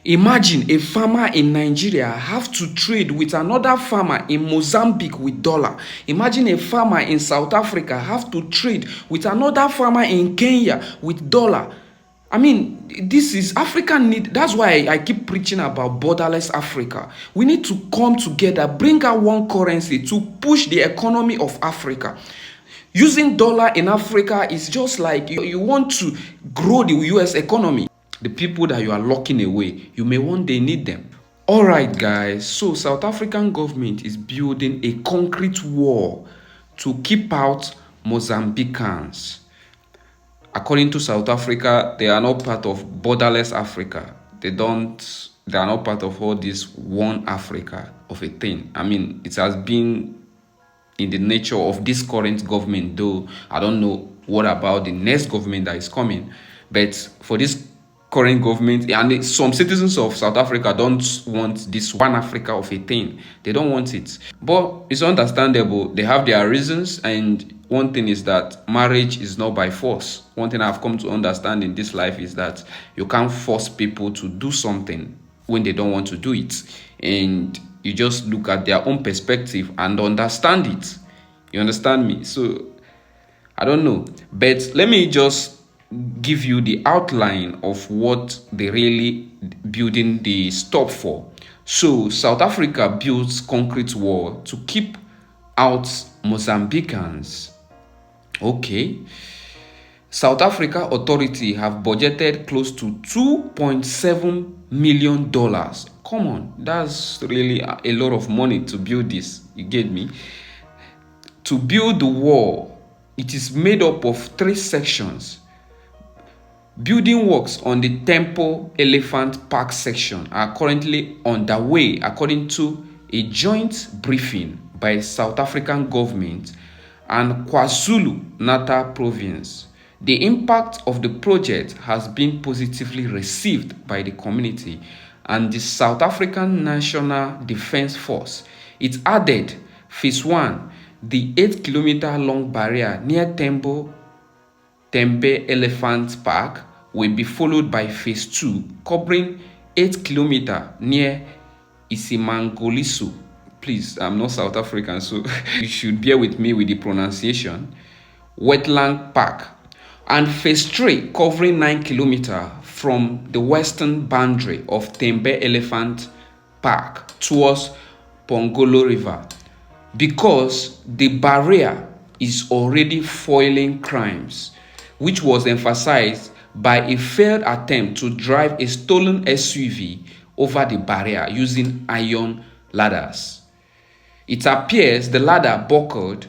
Imagine a farmer in Nigeria have to trade with another farmer in Mozambique with dollar. Imagine a farmer in South Africa have to trade with another farmer in Kenya with dollar. I mean, this is African need. That's why I keep preaching about borderless Africa. We need to come together, bring out one currency to push the economy of Africa. Using dollar in Africa is just like you want to grow the US economy. The people that you are locking away, you may one day need them. All right, guys. So South African government is building a concrete wall to keep out Mozambicans. According to South Africa, they are not part of borderless Africa. They are not part of all this one Africa of a thing. I mean, it has been in the nature of this current government, though I don't know what about the next government that is coming. But for this current government, and some citizens of South Africa don't want this one Africa of a thing. They don't want it. But it's understandable. They have their reasons. And one thing is that marriage is not by force. One thing I've come to understand in this life is that you can't force people to do something when they don't want to do it. And you just look at their own perspective and understand it. You understand me? So I don't know. But let me just give you the outline of what they really building the stop for. So South Africa builds concrete wall to keep out Mozambicans. Okay. South Africa authority have budgeted close to $2.7 million. Come on, that's really a lot of money to build this. You get me? To build the wall, it is made up of 3 sections. Building works on the Temple Elephant Park section are currently underway according to a joint briefing by South African government and KwaZulu-Natal province. The impact of the project has been positively received by the community and the South African National Defence Force. It added Phase 1, the 8-kilometer long barrier near Tembe Elephant Park, will be followed by Phase 2, covering 8 kilometers near Isimangoliso. Please, I'm not South African, so you should bear with me with the pronunciation. Wetland Park. And Phase 3, covering 9 kilometers from the western boundary of Tembe Elephant Park towards Pongolo River. Because the barrier is already foiling crimes, which was emphasized by a failed attempt to drive a stolen SUV over the barrier using iron ladders. It appears the ladder buckled,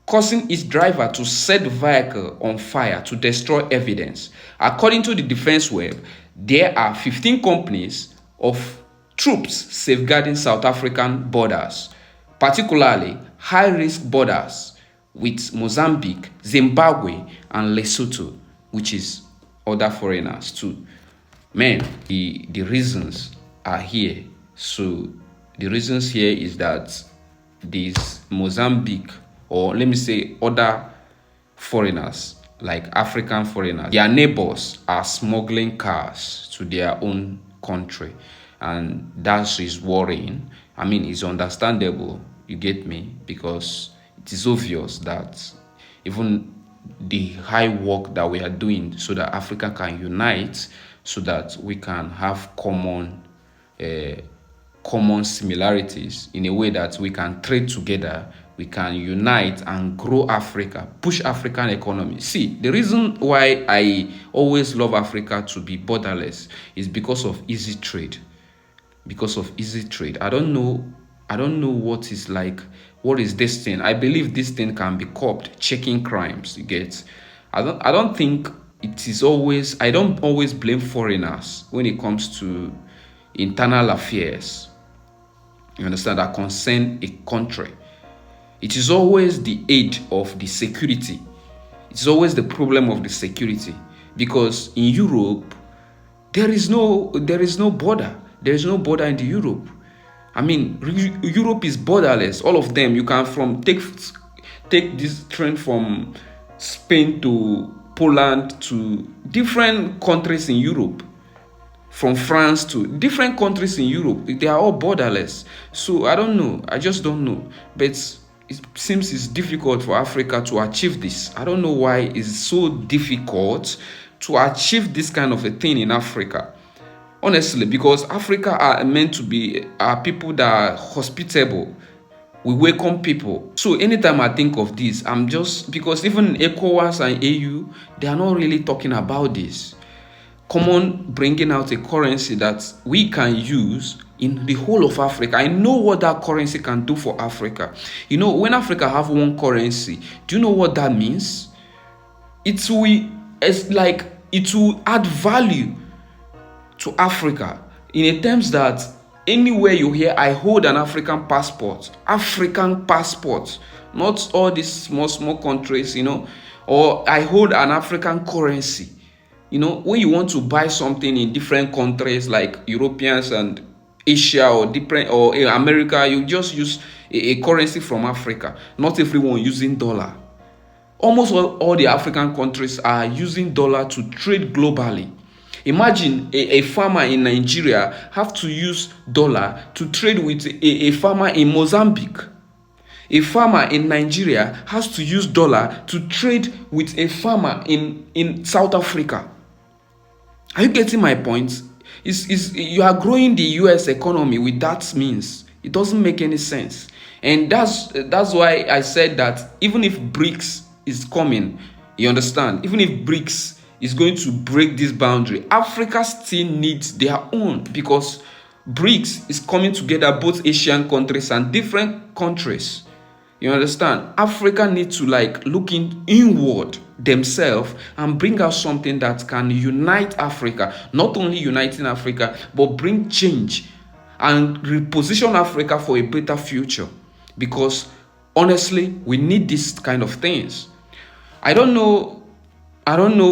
causing its driver to set the vehicle on fire to destroy evidence. According to the Defense Web, there are 15 companies of troops safeguarding South African borders, particularly high-risk borders with Mozambique, Zimbabwe, and Lesotho, which is other foreigners too. Man, the reasons are here. So the reasons here is that these Mozambique, or let me say other foreigners, like African foreigners, their neighbors are smuggling cars to their own country, and that is worrying. I mean, it's understandable, you get me, because it is obvious that even the high work that we are doing so that Africa can unite, so that we can have common similarities in a way that we can trade together, we can unite and grow Africa, push African economy. See, the reason why I always love Africa to be borderless is because of easy trade. Because of easy trade. I don't know what is like. What is this thing? I believe this thing can be copped. Checking crimes, you get. I don't think it is always. I don't always blame foreigners when it comes to internal affairs. You understand, that concern a country. It is always the aid of the security. It's always the problem of the security, because in Europe there is no border. There is no border in the Europe. I mean, Europe is borderless. All of them. You can take this train from Spain to Poland to different countries in Europe. from France to different countries in Europe. They are all borderless. So I don't know. I just don't know. But it seems it's difficult for Africa to achieve this. I don't know why it's so difficult to achieve this kind of a thing in Africa. Honestly, because Africa are meant to be people that are hospitable. We welcome people. So anytime I think of this, I'm just, because even ECOWAS and AU, they are not really talking about this. Common bringing out a currency that we can use in the whole of Africa. I know what that currency can do for Africa. You know, when Africa have one currency, do you know what that means? It will add value to Africa in a terms that anywhere you hear, I hold an African passport, not all these small countries, or I hold an African currency. When you want to buy something in different countries like Europeans and Asia or America, you just use a currency from Africa. Not everyone using dollar. Almost all the African countries are using dollar to trade globally. Imagine a farmer in Nigeria have to use dollar to trade with a farmer in Mozambique. A farmer in Nigeria has to use dollar to trade with a farmer in South Africa. Are you getting my point? You are growing the US economy with that means. It doesn't make any sense. And that's why I said that even if BRICS is coming, you understand? Even if BRICS is going to break this boundary, Africa still needs their own, because BRICS is coming together, both Asian countries and different countries. You understand? Africa needs to look inward themselves and bring out something that can unite Africa. Not only uniting Africa, but bring change and reposition Africa for a better future. Because honestly, we need these kind of things. I don't know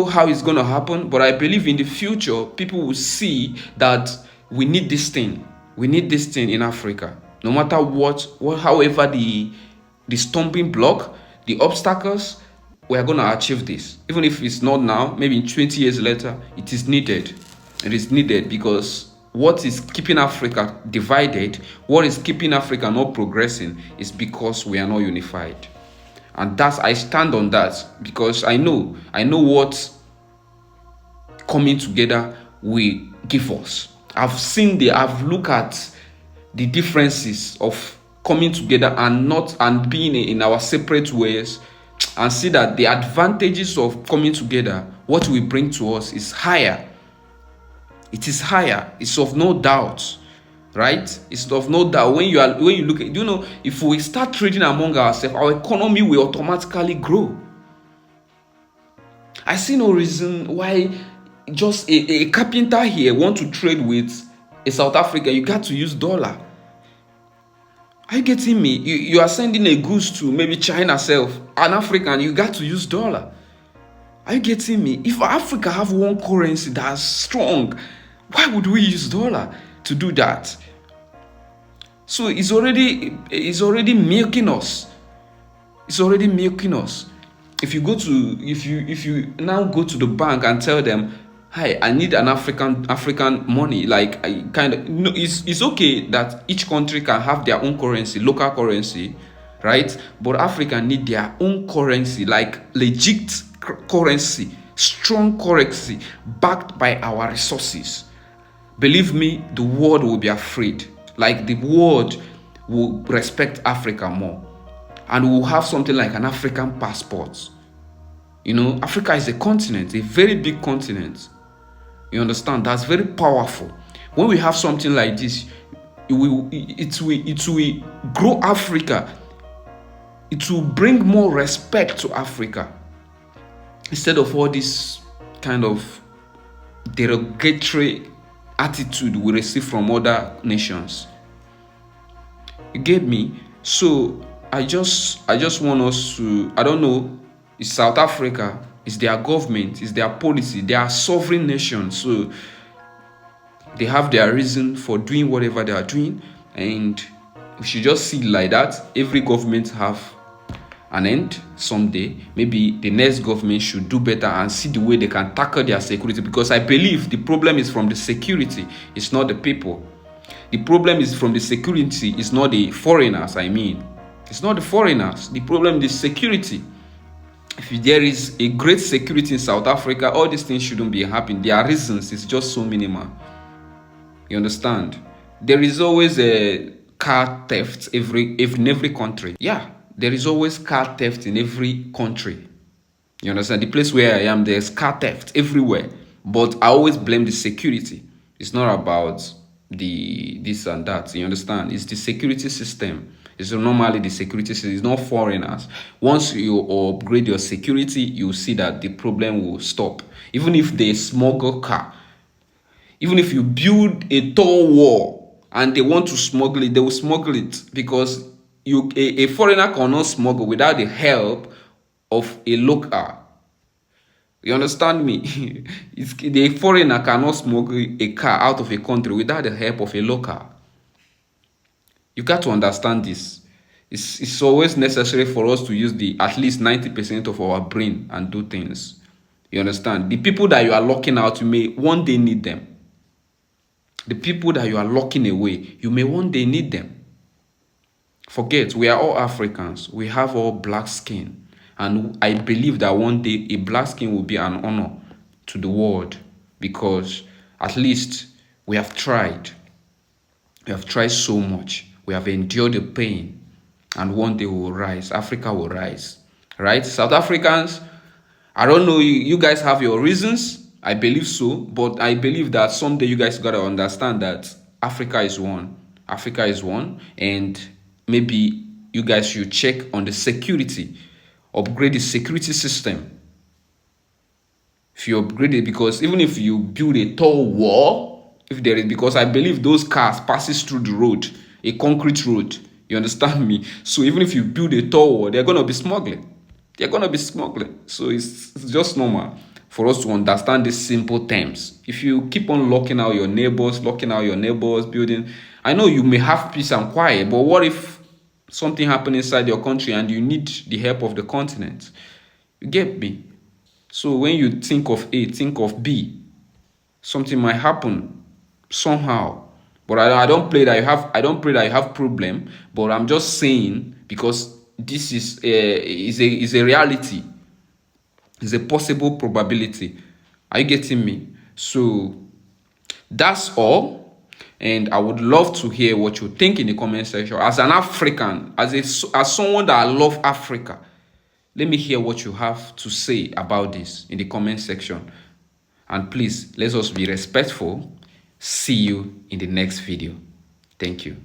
how it's going to happen, but I believe in the future, people will see that we need this thing. We need this thing in Africa. No matter however the stumbling block, the obstacles, we are going to achieve this. Even if it's not now, maybe in 20 years later, it is needed. It is needed because what is keeping Africa divided, what is keeping Africa not progressing, is because we are not unified. And I stand on that, because I know what coming together will give us. I've looked at the differences of coming together and being in our separate ways, and see that the advantages of coming together, what we bring to us, is higher. It is higher. It's of no doubt, right? It's of no doubt. When you look at, if we start trading among ourselves, our economy will automatically grow. I see no reason why just a carpenter here want to trade with a South African. You got to use dollar. Are you getting me? You are sending a goods to maybe China self, an African, you got to use dollar. Are you getting me? If Africa have one currency that's strong, why would we use dollar to do that? So it's already milking us. It's already milking us. If you now go to the bank and tell them, hi, I need an African money, it's okay that each country can have their own currency, local currency, right? But Africa need their own currency, legit currency, strong currency, backed by our resources. Believe me, the world will be afraid. The world will respect Africa more. And we will have something like an African passport. Africa is a continent, a very big continent. You understand? That's very powerful. When we have something like this, it will grow Africa. It will bring more respect to Africa, instead of all this kind of derogatory attitude we receive from other nations. You get me? So I just want us to, I don't know, it's South Africa, it's their government, it's their policy, they are sovereign nations, so they have their reason for doing whatever they are doing, and we should just see it like that. Every government have an end someday. Maybe the next government should do better and see the way they can tackle their security, because I believe the problem is from the security, it's not the people. The problem is from the security, it's not the foreigners. I mean, it's not the foreigners. The problem is security. If there is a great security in South Africa, all these things shouldn't be happening. There are reasons, it's just so minimal. You understand? There is always a car theft in every country. Yeah, there is always car theft in every country. You understand? The place where I am, there's car theft everywhere. But I always blame the security. It's not about the this and that. You understand? It's the security system. It's normally the security system. It's not foreigners. Once you upgrade your security, you see that the problem will stop. Even if they smuggle car, even if you build a tall wall and they want to smuggle it, they will smuggle it, because a foreigner cannot smuggle without the help of a local. You understand me? The foreigner cannot smuggle a car out of a country without the help of a local. You got to understand this. It's always necessary for us to use at least 90% of our brain and do things. You understand? The people that you are locking out, you may one day need them. The people that you are locking away, you may one day need them. Forget, we are all Africans. We have all black skin. And I believe that one day a black skin will be an honor to the world, because at least we have tried. We have tried so much. We have endured the pain, and one day we will rise. Africa will rise, right? South Africans, I don't know, you guys have your reasons. I believe so, but I believe that someday you guys gotta understand that Africa is one. Africa is one, and maybe you guys should check on the security, upgrade the security system. If you upgrade it, because even if you build a tall wall, if there is, because I believe those cars passes through the road, a concrete road. You understand me? So even if you build a tall wall, they're gonna be smuggling. They're gonna be smuggling. So it's just normal for us to understand these simple terms. If you keep on locking out your neighbors, building, I know you may have peace and quiet, but what if something happens inside your country and you need the help of the continent? You get me? So when you think of A, think of B. Something might happen somehow. But I don't pray that you have problem. But I'm just saying, because this is a reality. It's a possible probability. Are you getting me? So that's all. And I would love to hear what you think in the comment section. As an African, as someone that I love Africa, let me hear what you have to say about this in the comment section. And please, let us be respectful. See you in the next video. Thank you.